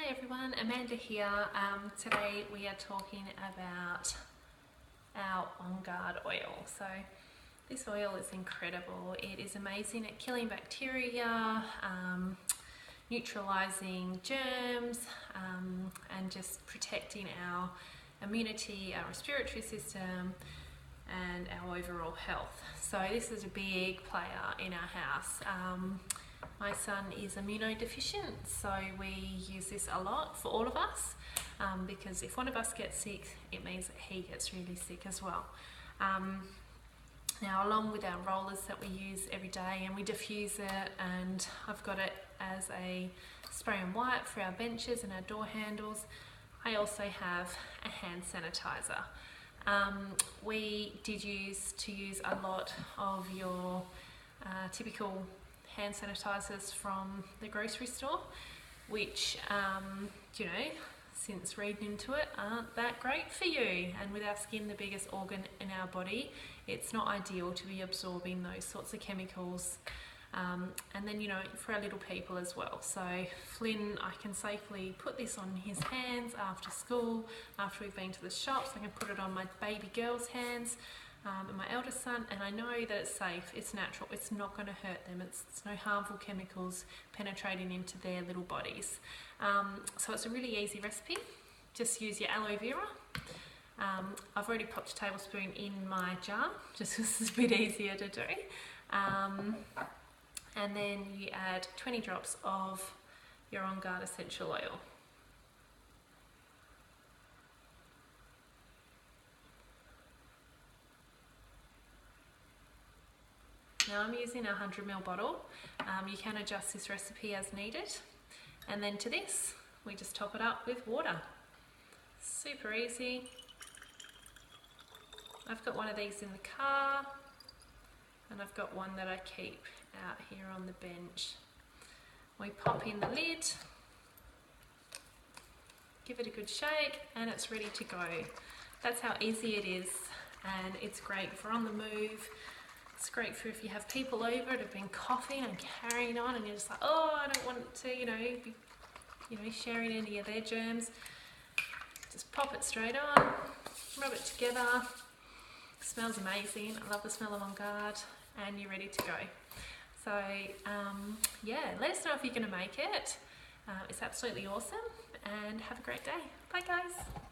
Hi everyone, Amanda here. Today we are talking about our OnGuard oil. So this oil is incredible. It is amazing at killing bacteria, neutralizing germs, and just protecting our immunity, our respiratory system, and our overall health. So this is a big player in our house. My son is immunodeficient, so we use this a lot for all of us, because if one of us gets sick, it means that he gets really sick as well. Now, along with our rollers that we use every day, and we diffuse it, and I've got it as a spray and wipe for our benches and our door handles, I also have a hand sanitizer. We did use a lot of your typical hand sanitizers from the grocery store, which since reading into it, aren't that great for you. And with our skin, the biggest organ in our body, it's not ideal to be absorbing those sorts of chemicals. And then for our little people as well. So Flynn, I can safely put this on his hands after school, after we've been to the shops. I can put it on my baby girl's hands, and my eldest son, and I know that it's safe, it's natural, it's not going to hurt them, it's no harmful chemicals penetrating into their little bodies. So it's a really easy recipe. Just use your aloe vera. I've already popped a tablespoon in my jar, just because it's a bit easier to do. And then you add 20 drops of your OnGuard essential oil. Now I'm using a 100ml bottle. You can adjust this recipe as needed. And then to this, we just top it up with water. Super easy. I've got one of these in the car, and I've got one that I keep out here on the bench. We pop in the lid, give it a good shake, and it's ready to go. That's how easy it is, and it's great for on the move. It's great for if you have people over that have been coughing and carrying on, and you're just like, oh, I don't want to, be sharing any of their germs. Just pop it straight on, rub it together. It smells amazing. I love the smell of OnGuard, and you're ready to go. So let us know if you're going to make it. It's absolutely awesome, and have a great day. Bye guys.